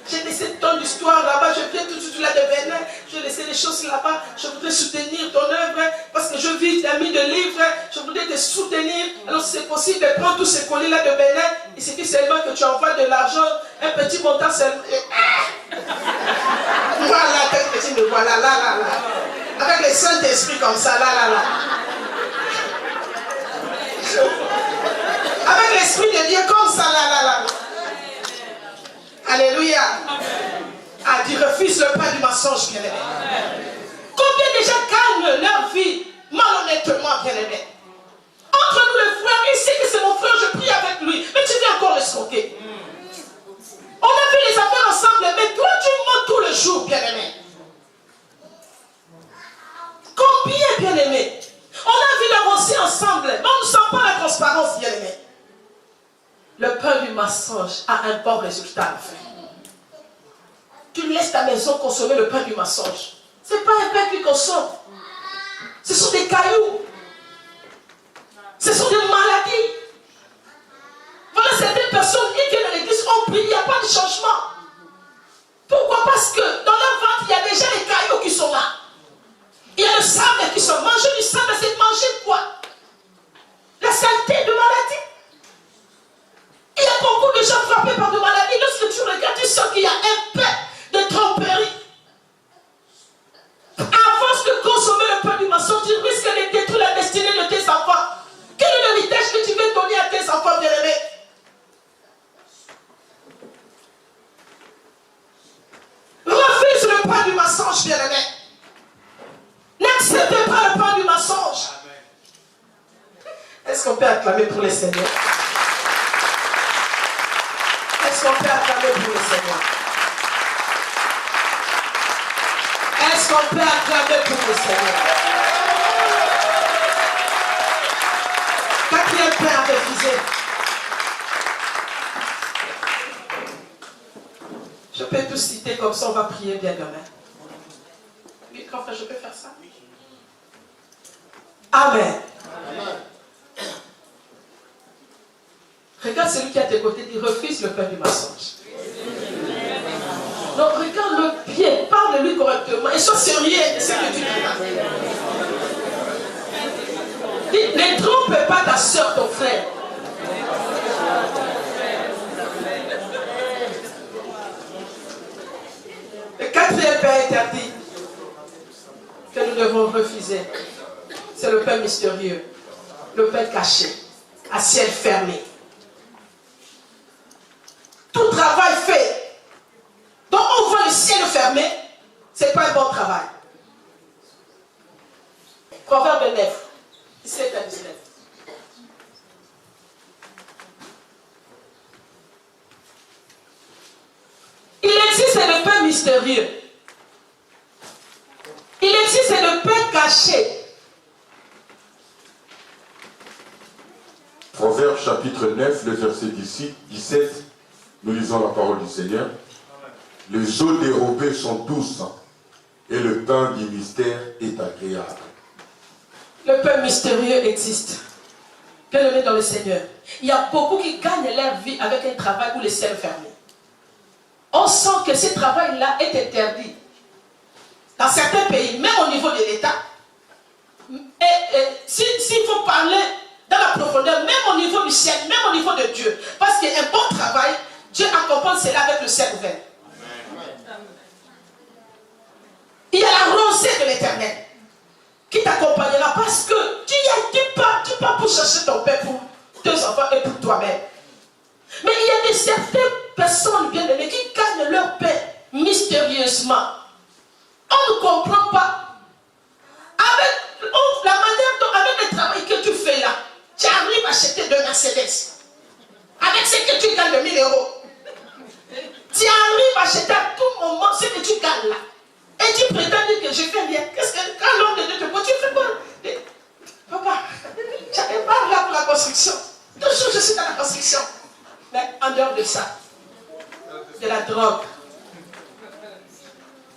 J'ai laissé tant d'histoires là-bas, je viens tout de suite là de Bénin, j'ai laissé des choses là-bas, je voudrais soutenir ton œuvre, parce que je vis d'amis de livres, je voudrais te soutenir. Alors si c'est possible de prendre tous ces colis là de Bénin, il suffit seulement que tu envoies de l'argent, un petit montant seulement. voilà, là. Avec le Saint-Esprit comme ça, là. Avec l'Esprit de Dieu comme ça, là. Alléluia. Ah, tu refuses le pain du mensonge, bien-aimé. Combien de gens gagnent leur vie malhonnêtement, bien-aimé? Entre nous, les frères, il sait que c'est mon frère, je prie avec lui. Mais tu viens encore le escroquer. On a fait les affaires ensemble, mais toi, tu mens tout le jour, bien-aimé. Combien, bien-aimé? On a vu d'avancer ensemble, mais on ne sent pas la transparence, bien-aimé. Le pain du mensonge a un bon résultat à faire. Tu laisses ta maison consommer le pain du mensonge. Ce n'est pas un pain qui consomme. Ce sont des cailloux. Ce sont des maladies. Voilà, certaines personnes, ils viennent à l'église, on prie, il n'y a pas de changement. Pourquoi? Parce que dans leur ventre, il y a déjà les cailloux qui sont là. Il y a le sable qui sont. Manger du sable, c'est manger quoi? La saleté de maladie. Il y a beaucoup de gens frappés par des maladies. Lorsque tu regardes, tu sens qu'il y a un peu de tromperie. Avant de consommer le pain du mensonge, tu risques de détruire la destinée de tes enfants. Quel est l'héritage que tu veux donner à tes enfants bien-aimés? Refuse le pain du mensonge, bien-aimé. N'acceptez pas le pain du mensonge. Est-ce qu'on peut acclamer pour les Seigneurs? Est-ce qu'on peut acclamer pour le Seigneur? Est-ce qu'on peut acclamer pour le Seigneur? Quatrième pain à refuser. Je peux tout citer comme ça, on va prier bien demain. Oui, grand frère, je peux faire ça? Amen. Regarde celui qui est à tes côtés, dit refuse le pain du mensonge. Donc regarde le pied, parle-lui correctement et sois sérieux de ce que tu dis. Dis, ne trompe pas ta soeur, ton frère. Le quatrième pain interdit que nous devons refuser, c'est le pain mystérieux, le pain caché, à ciel fermé. Tout travail fait, dont on voit le ciel fermé, ce n'est pas un bon travail. Proverbe 9, 17 à 19. Il existe le pain mystérieux. Il existe le pain caché. Proverbe chapitre 9, le verset 17, nous lisons la parole du Seigneur. Les eaux dérobées sont douces et le pain du mystère est agréable. Le pain mystérieux existe. Bien-aimés dans le Seigneur, il y a beaucoup qui gagnent leur vie avec un travail où le ciel est fermé. On sent que ce travail-là est interdit. Dans certains pays, même au niveau de l'État, s'il faut parler dans la profondeur, même au niveau du ciel, même au niveau de Dieu, parce qu'un bon travail, Dieu accompagne cela avec le ciel ouvert. Il y a la rosée de l'Éternel qui t'accompagnera parce que tu pars pour chercher ton père pour tes enfants et pour toi-même. Mais il y a certaines personnes bien-aimées qui gagnent leur paix mystérieusement. On ne comprend pas. Avec la manière dont, avec le travail que tu fais là, tu arrives à acheter deux Mercedes. Avec ce que tu gagnes de 1000 euros. Tu arrives à acheter à tout moment ce que tu gagnes là. Et tu prétends dire que je fais bien. Qu'est-ce que quand l'homme de Dieu te pose, tu fais quoi? Papa, je n'étais pas là pour la construction. Toujours je suis dans la construction. Mais en dehors de ça, de la drogue.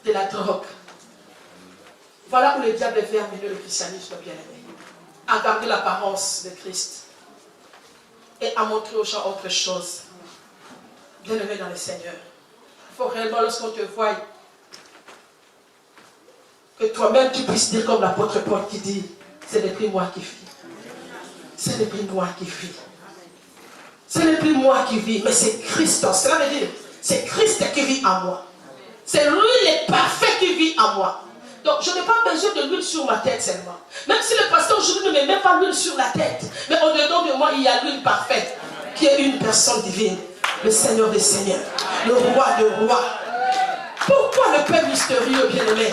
De la drogue. Voilà où le diable veut amener le christianisme bien-aimé. À garder l'apparence de Christ. Et à montrer aux gens autre chose. Bien-aimé dans le Seigneur. Il faut réellement, lorsqu'on te voit, que toi-même tu puisses dire comme l'apôtre Paul qui dit, c'est le plus moi qui vis. C'est le plus moi qui vis. Ce n'est plus moi qui vis, mais c'est Christ. Cela veut dire, c'est Christ qui vit en moi. C'est lui le parfait qui vit en moi. Donc, je n'ai pas besoin de l'huile sur ma tête seulement. Même si le pasteur aujourd'hui ne me met pas l'huile sur la tête, mais au-dedans de moi, il y a l'huile parfaite, qui est une personne divine, le Seigneur des Seigneurs, le Roi des Rois. Pourquoi le Père mystérieux, bien-aimé?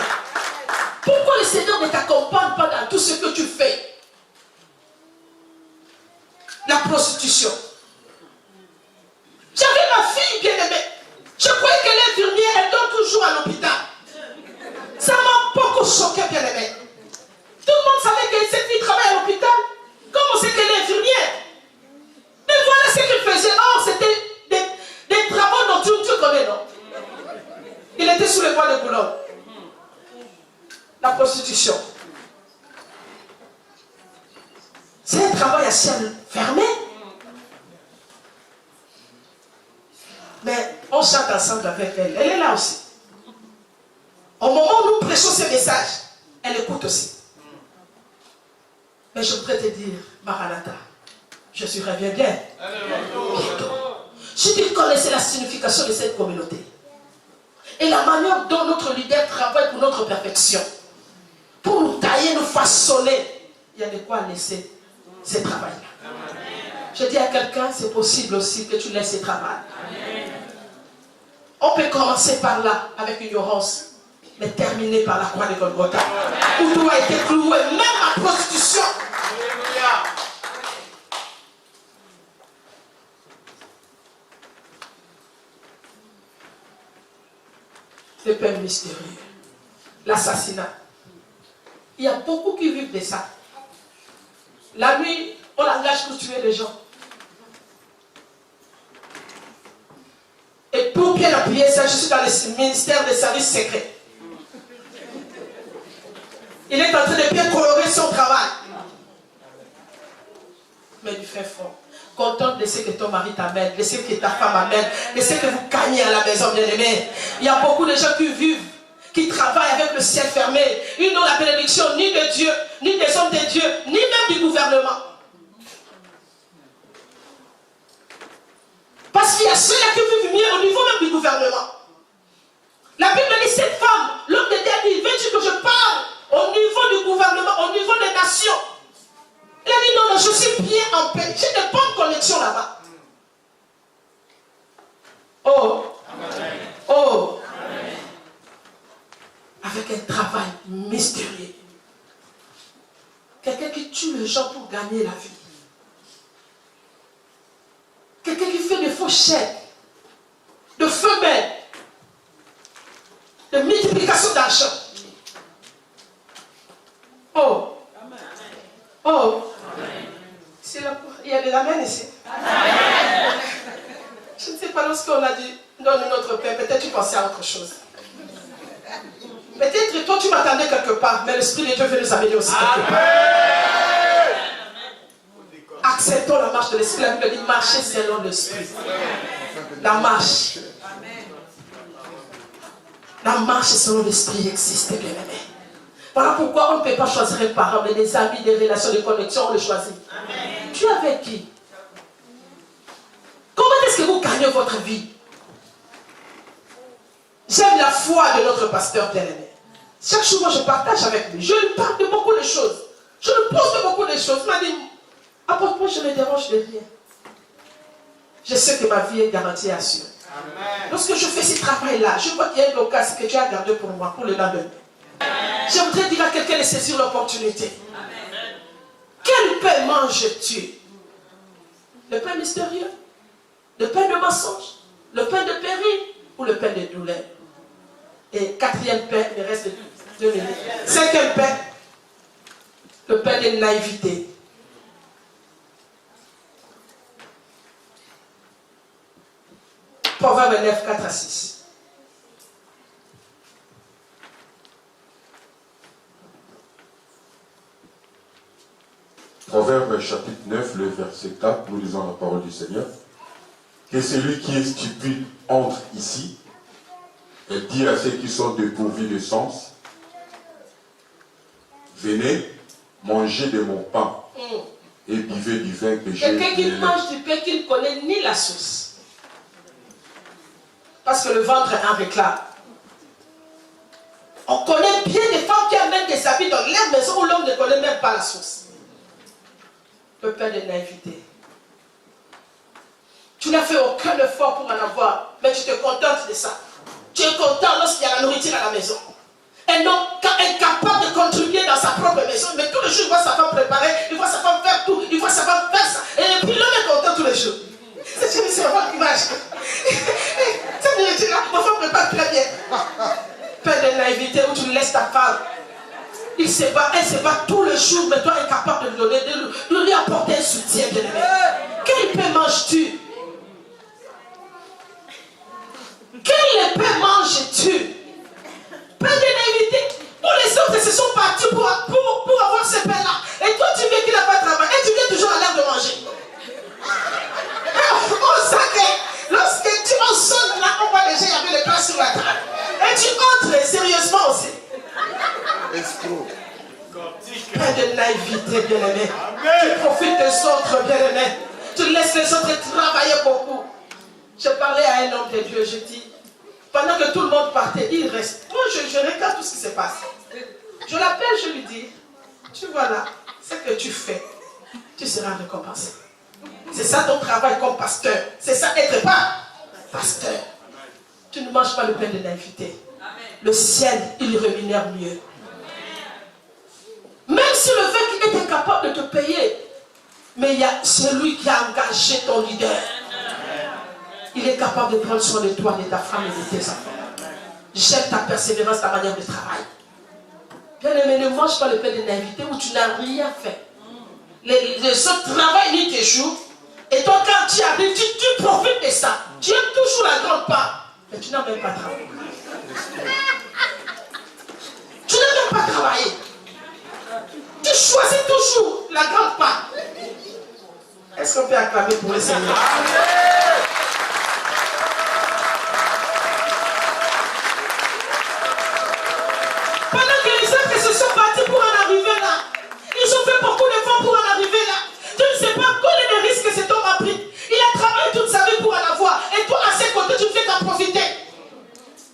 Pourquoi le Seigneur ne t'accompagne pas dans tout ce que tu fais? La prostitution. J'avais ma fille bien-aimée. Je croyais qu'elle est infirmière, elle dort toujours à l'hôpital. Ça m'a beaucoup choqué, bien-aimé. Tout le monde savait que cette fille travaille à l'hôpital. Comment on sait qu'elle est infirmière? Mais voilà ce qu'il faisait. Oh, c'était des travaux nocturnes, tu connais, non? Il était sous le bois de Boulogne. La prostitution. C'est un travail à ciel fermé. Mais on chante ensemble avec elle. Elle est là aussi. Au moment où nous prêchons ces messages, elle écoute aussi. Mais je voudrais te dire, Maranatha, je suis reviens bien. Si tu connaissais la signification de cette communauté et la manière dont notre leader travaille pour notre perfection, pour nous tailler, nous façonner, il y a de quoi laisser ce travail-là. Je dis à quelqu'un, c'est possible aussi que tu laisses ce travail. On peut commencer par là, avec ignorance, mais terminer par la croix de Golgotha, où tout a été cloué, même la prostitution. Le père mystérieux, l'assassinat. Il y a beaucoup qui vivent de ça. La nuit, on l'engage pour tuer les gens. Et pour bien appuyer ça, je suis dans le ministère des services secrets. Il est en train de bien colorer son travail. Mais du fait fond, contente de ce que ton mari t'amène, de ce que ta femme amène, de ce que vous gagnez à la maison, bien-aimé. Il y a beaucoup de gens qui vivent, qui travaillent avec le ciel fermé. Ils n'ont la bénédiction ni de Dieu, ni des hommes de Dieu, ni même du gouvernement. Parce qu'il y a ceux-là qui vivent mieux au niveau même du gouvernement. La Bible dit, cette femme, l'homme de Dieu dit, veux-tu que je parle au niveau du gouvernement, au niveau des nations? Il a dit, non, non, je suis bien en paix. J'ai de bonnes connexions là-bas. Oh. Amen. Oh. Amen. Avec un travail mystérieux. Quelqu'un qui tue les gens pour gagner la vie. Quelqu'un qui fait des faux chèques, de femelles, de multiplication d'argent. Oh. Amen. Oh. Amen. Il y a des amens ici. Amen. Je ne sais pas, lorsqu'on a dit donne notre paix, peut-être tu pensais à autre chose. Peut-être toi tu m'attendais quelque part, mais l'Esprit de Dieu veut nous amener aussi quelque part. Acceptons la marche de l'Esprit. La Bible dit marcher selon l'Esprit. La marche. La marche selon l'Esprit existe, bien aimé. Voilà pourquoi on ne peut pas choisir un parent, mais des amis, des relations, des connexions, on les choisit. Amen. Tu es avec qui? Comment est-ce que vous gagnez votre vie? J'aime la foi de notre pasteur bien-aimé. Chaque jour, moi, je partage avec lui. Je lui parle de beaucoup de choses. Je lui pose de beaucoup de choses. Il m'a dit, apporte-moi, je ne me dérange de rien. Je sais que ma vie est garantie et assurée. Amen. Lorsque je fais ce travail-là, je vois qu'il y a une occasion que tu as gardé pour moi, pour le lendemain. Je voudrais dire à quelqu'un de saisir l'opportunité. Quel pain manges-tu? Le pain mystérieux? Le pain de mensonge? Le pain de péril? Ou le pain de douleur? Et quatrième pain, il reste 2 minutes. Cinquième pain, le pain de naïveté. Proverbe 9, 4 à 6. Proverbe chapitre 9, le verset 4, nous lisons la parole du Seigneur. Que celui qui est stupide entre ici et dit à ceux qui sont dépourvus de sens, venez, mangez de mon pain et buvez du vin que j'ai. Quelqu'un qui mange du pain qui ne connaît ni la source. Parce que le ventre en réclame. On connaît bien des femmes qui amènent des habits dans leur maison où l'homme ne connaît même pas la source. Le père de naïveté. Tu n'as fait aucun effort pour en avoir, mais tu te contentes de ça. Tu es content lorsqu'il y a la nourriture à la maison. Un homme incapable de contribuer dans sa propre maison, mais tous les jours il voit sa femme préparer, il voit sa femme faire tout, il voit sa femme faire ça. Et puis l'homme est content tous les jours. C'est vraiment l'image. Cette nourriture-là, ma femme prépare très bien. Père de naïveté où tu laisses ta femme. Elle se bat tous les jours, mais toi incapable de lui donner, de lui apporter un soutien, bien aimé. Quel pain manges-tu? Quel pain manges-tu? Père de naïveté, tous les autres se sont partis pour avoir ce pain-là. Et toi, tu veux qu'il n'a pas travaillé et tu viens toujours à l'heure de manger. On sait que lorsque on sonne là, on voit déjà il y avait le plat sur la table. Et tu entres sérieusement aussi. Père de naïveté, bien-aimé. Tu profites des autres, bien-aimé. Tu laisses les autres travailler beaucoup. Je parlais à un homme de Dieu, je dis, pendant que tout le monde partait, il reste. Moi, je regarde tout ce qui se passe. Je l'appelle, je lui dis, tu vois là, ce que tu fais, tu seras récompensé. C'est ça ton travail comme pasteur. C'est ça être pas pasteur. Tu ne manges pas le pain de naïveté. Le ciel, il rémunère mieux. Même si le fait qu'il est incapable de te payer, mais il y a celui qui a engagé ton leader. Il est capable de prendre soin de toi, de ta femme et de tes enfants. J'aime ta persévérance, ta manière de travailler. Bien-aimé, ne mange pas le pain de naïveté où tu n'as rien fait. Les autres travaillent nuit et jour. Et toi, quand tu arrives, tu profites de ça. Tu aimes toujours la grande part. Mais tu n'as même pas travaillé. Tu n'as même pas travaillé. Tu choisis toujours la grande part. Est-ce qu'on peut acclamer pour le Seigneur? Pendant que les autres se sont battus pour en arriver là, ils ont fait beaucoup d'efforts pour en arriver là. Tu ne sais pas quel est le risque que cet homme a pris. Il a travaillé toute sa vie pour en avoir. Et toi, à ses côtés, tu ne fais qu'en profiter.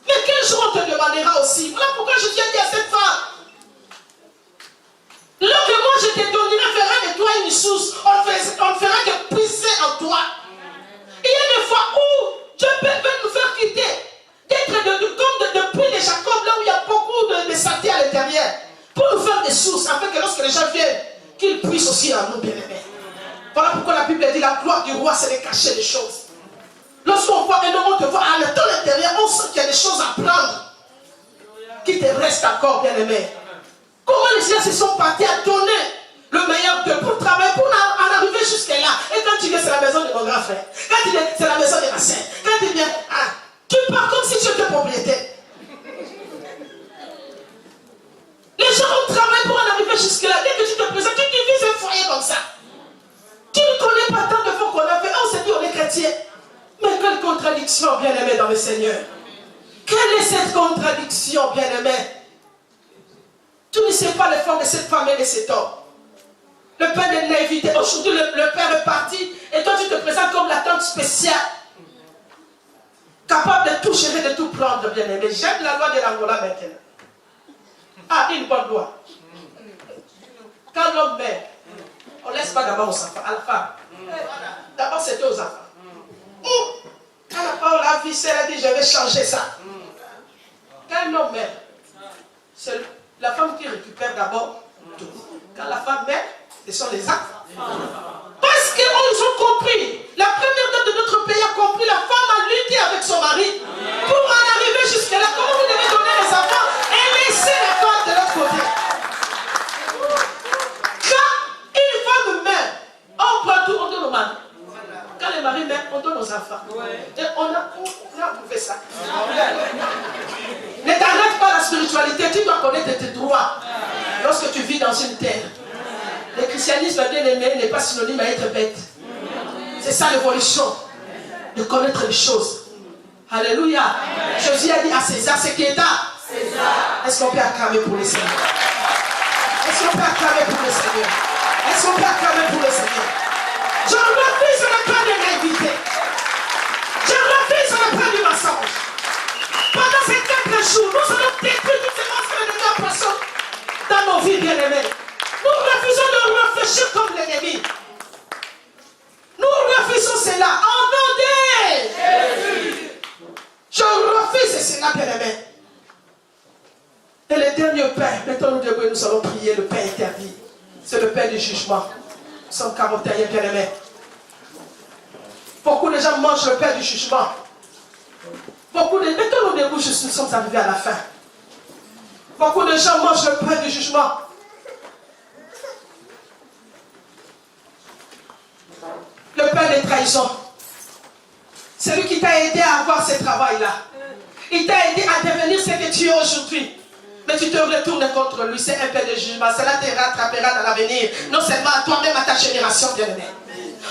Mais quel jour on te demandera aussi? Voilà pourquoi je viens dire à cette femme. Lorsque moi je te donnerai, fera de toi une source. On fera que puiser en toi. Il y a des fois où Dieu peut nous faire quitter. D'être comme depuis les Jacob, là où il y a beaucoup de saleté à l'intérieur. Pour nous faire des sources, afin que lorsque les gens viennent, qu'ils puissent aussi en nous, bien-aimés. Voilà pourquoi la Bible dit la gloire du roi, c'est de cacher les choses. Lorsqu'on voit un homme, on te voit à l'intérieur, on sent qu'il y a des choses à prendre qui te restent encore, bien-aimé. Comment les gens se sont partis à donner le meilleur d'eux pour travailler, pour en arriver jusque-là. Et quand tu viens, c'est la maison de mon grand frère. Quand tu viens, c'est la maison de ma sœur. Quand tu viens, tu pars comme si tu étais propriétaire. Les gens ont travaillé pour en arriver jusque-là. Dès que tu te présentes, tu divises un foyer comme ça. Tu ne connais pas tant de fois qu'on a fait. On s'est dit, on est chrétien. Mais quelle contradiction, bien-aimé, dans le Seigneur. Quelle est cette contradiction, bien-aimé? Tu ne sais pas l'effort de cette femme et de cet homme. Le père de naïveté. Aujourd'hui, le père est parti. Et toi, tu te présentes comme la tante spéciale. Capable de tout gérer, de tout prendre, bien-aimé. J'aime la loi de l'Angola maintenant. Une bonne loi. Quand l'homme meurt, on ne laisse pas d'abord aux enfants, à la femme. D'abord, c'était aux enfants. Quand la femme l'a vu, elle a dit, je vais changer ça. Quand un homme meurt, c'est la femme qui récupère d'abord tout. Quand la femme meurt, ce sont les enfants. Parce qu'ils ont compris. La première dame de notre pays a compris. La femme a lutté avec son mari pour en arriver jusque-là. Comment vous devez donner les enfants et laisser la femme de l'autre côté? Quand une femme meurt, on prend tout, on donne au mari. Quand le mari meurt, on donne aux enfants. Et on a approuvé ça. Ne t'arrête pas à la spiritualité, tu dois connaître tes droits lorsque tu vis dans une terre. Le christianisme bien aimé n'est pas synonyme à être bête. C'est ça l'évolution, de connaître les choses. Alléluia. Jésus a dit à César ce qui est à César. Est-ce qu'on peut acclamer pour le Seigneur? Est-ce qu'on peut acclamer pour le Seigneur? Est-ce qu'on peut acclamer pour le Seigneur? Je refuse le pain de naïveté. Je refuse le pain du mensonge. Pendant ces 4 jours, nous allons détruire toutes ces mensonges. bien-aimés. Nous refusons de réfléchir comme l'ennemi. Nous refusons cela. En nom de Jésus. Je refuse cela, bien-aimés. Et le dernier pain, mettons-nous debout et nous allons prier le pain interdit. C'est le pain du jugement. Somme 41, bien-aimés. Beaucoup de gens mangent le pain du jugement. Mettons-nous debout, nous sommes arrivés à la fin. Beaucoup de gens mangent le pain du jugement. Le pain des trahisons. C'est lui qui t'a aidé à avoir ce travail-là. Il t'a aidé à devenir ce que tu es aujourd'hui. Mais tu te retournes contre lui. C'est un pain de jugement. Cela te rattrapera dans l'avenir. Non seulement à toi-même, à ta génération, bien-aimé.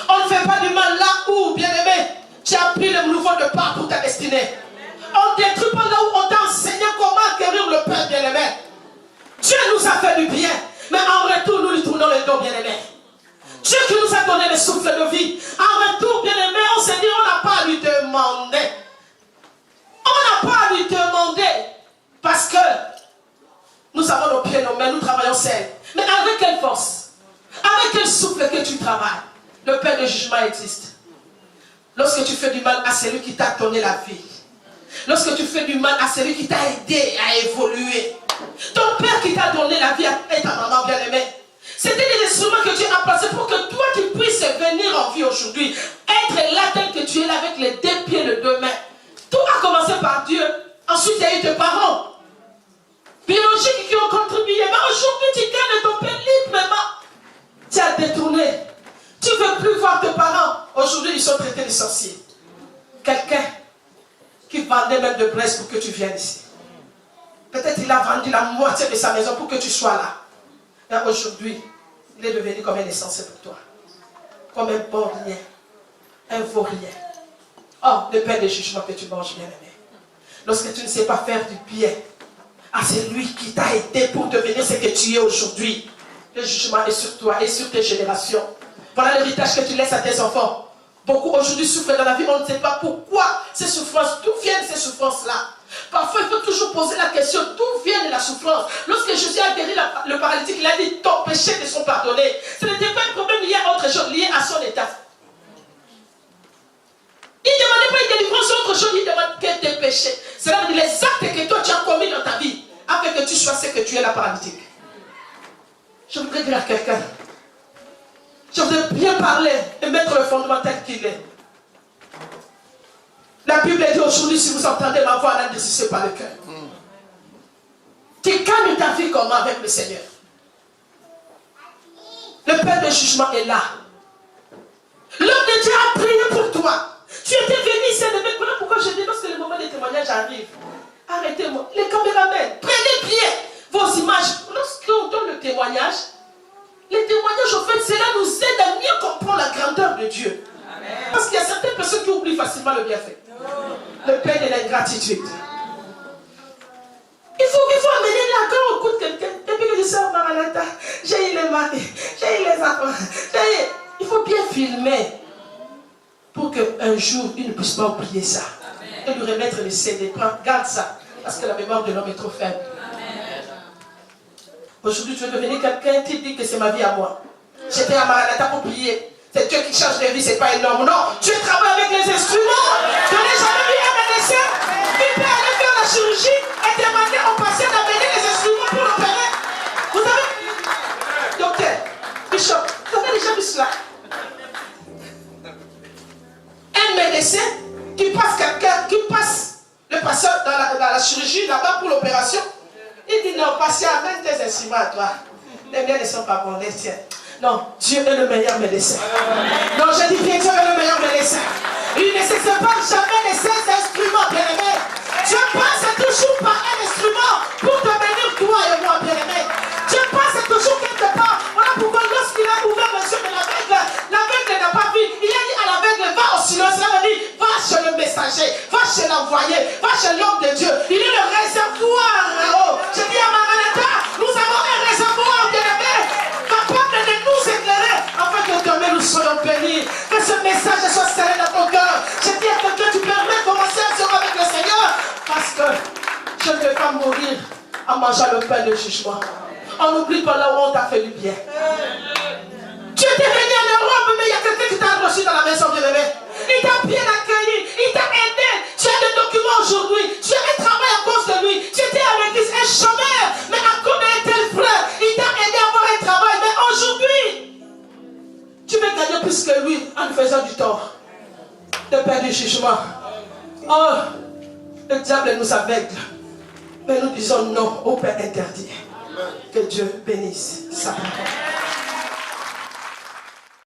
On ne fait pas du mal là où, bien-aimé, tu as pris le nouveau départ pour ta destinée. On ne détruit pas là où on t'a enseigné comment acquérir le pain, bien-aimé. Dieu nous a fait du bien. Mais en retour, nous lui tournons le dos, bien-aimé. Dieu qui nous a donné le souffle de vie. En retour, bien-aimé, on s'est dit, on n'a pas à lui demander. On n'a pas à lui demander. Parce que nous avons nos pieds, nos mains, nous travaillons seuls. Mais avec quelle force? Avec quel souffle que tu travailles? Le pain de jugement existe. Lorsque tu fais du mal à celui qui t'a donné la vie. Lorsque tu fais du mal à celui qui t'a aidé à évoluer. Ton père qui t'a donné la vie et ta maman bien-aimée. C'était des instruments que Dieu a placés pour que toi qui puisses venir en vie aujourd'hui. Être là tel que tu es là avec les deux pieds, les deux mains. Tout a commencé par Dieu. Ensuite, il y a eu tes parents. Biologiques qui ont contribué. Mais aujourd'hui, tu gagnes ton père librement. Tu as détourné. Tu ne veux plus voir tes parents. Aujourd'hui, ils sont traités de sorciers. Quelqu'un qui vendait même de Brest pour que tu viennes ici. Peut-être il a vendu la moitié de sa maison pour que tu sois là. Et aujourd'hui, il est devenu comme un essentiel pour toi. Comme un bon rien. Un vaurien. Oh, le pain de jugement que tu manges, bien-aimé. Lorsque tu ne sais pas faire du bien à celui qui t'a aidé pour devenir ce que tu es aujourd'hui, le jugement est sur toi et sur tes générations. Voilà l'héritage que tu laisses à tes enfants. Beaucoup aujourd'hui souffrent dans la vie, on ne sait pas pourquoi ces souffrances, d'où viennent ces souffrances-là. Parfois, il faut toujours poser la question, d'où vient la souffrance? Lorsque Jésus a guéri le paralytique, il a dit, ton péché te sont pardonnés. Ce n'était pas un problème lié à autre chose, lié à son état. Il ne demandait pas une délivrance autre chose, il demande que tes péchés. Cela veut dire les actes que toi tu as commis dans ta vie, afin que tu sois ce que tu es, la paralytique. Je voudrais dire à quelqu'un, je voudrais bien parler et mettre le fondement tel qu'il est. La Bible dit aujourd'hui, si vous entendez ma voix, n'indécissez pas le cœur. Tu gagnes ta vie comment avec le Seigneur? Le Père de jugement est là. L'homme de Dieu a prié pour toi. Tu étais venu ici, voilà pourquoi je dis, lorsque le moment des témoignages arrive, arrêtez-moi. Les caméramans, prenez bien vos images. Lorsqu'on donne le témoignage, les témoignages, en fait, cela nous aide à mieux comprendre la grandeur de Dieu. Amen. Parce qu'il y a certaines personnes qui oublient facilement le bienfait. Le pain de l'ingratitude. Il faut amener là quand on écoute quelqu'un. Depuis que je sors Maranatha, j'ai eu les maris, j'ai eu les enfants. Il faut bien filmer pour qu'un jour, il ne puisse pas oublier ça. Amen. Et lui remettre le CD. Garde ça. Parce que la mémoire de l'homme est trop faible. Aujourd'hui, tu veux devenir quelqu'un qui dit que c'est ma vie à moi. J'étais à Maranatha pour prier. C'est Dieu qui change les vies, c'est pas énorme. Non, tu travailles avec les instruments. Tu n'as jamais vu un médecin qui peut aller faire la chirurgie et demander au patient d'amener les instruments pour l'opérer. Vous avez, docteur, bishop, vous avez déjà vu cela? Un médecin qui passe le patient dans la chirurgie là-bas pour l'opération. Il dit non, patient, amène tes instruments à toi. Les miens ne sont pas bons, les tiens. Non, Dieu est le meilleur médecin. Non, je dis bien, Dieu est le meilleur médecin. Il ne se sépare jamais de ses instruments, bien-aimés. Dieu passe toujours par un instrument pour te bénir, toi et moi, bien-aimés. Dieu passe toujours quelque part. Voilà pourquoi lorsqu'il a ouvert les yeux de l'aveugle n'a pas vu. Il a dit à l'aveugle, va au silence. Il a dit, va chez le messager, va chez l'envoyé, va chez l'homme de Dieu. Il est le réservoir là-haut. Je dis à Maranatha, nous avons un réservoir, bien-aimés, capable de nous éclairer afin que demain nous soyons bénis. Que ce message soit scellé dans ton cœur. Je dis à quelqu'un, tu peux recommencer à se rendre avec le Seigneur. Parce que je ne vais pas mourir en mangeant le pain de jugement. On oublie pas là où on t'a fait du bien. Tu étais venu en Europe, mais il y a quelqu'un qui t'a reçu dans la maison bien-aimée. Il t'a bien accueilli, il t'a aidé. Tu as des documents aujourd'hui, tu as un travail à cause de lui. Tu étais à l'église, un chômeur, mais à cause d'un tel frère, il t'a aidé à avoir un travail. Mais aujourd'hui, tu veux gagner plus que lui en lui faisant du tort. De perdre du jugement. Oh, le diable nous aveugle. Mais nous disons non au Père interdit. Que Dieu bénisse sa parole.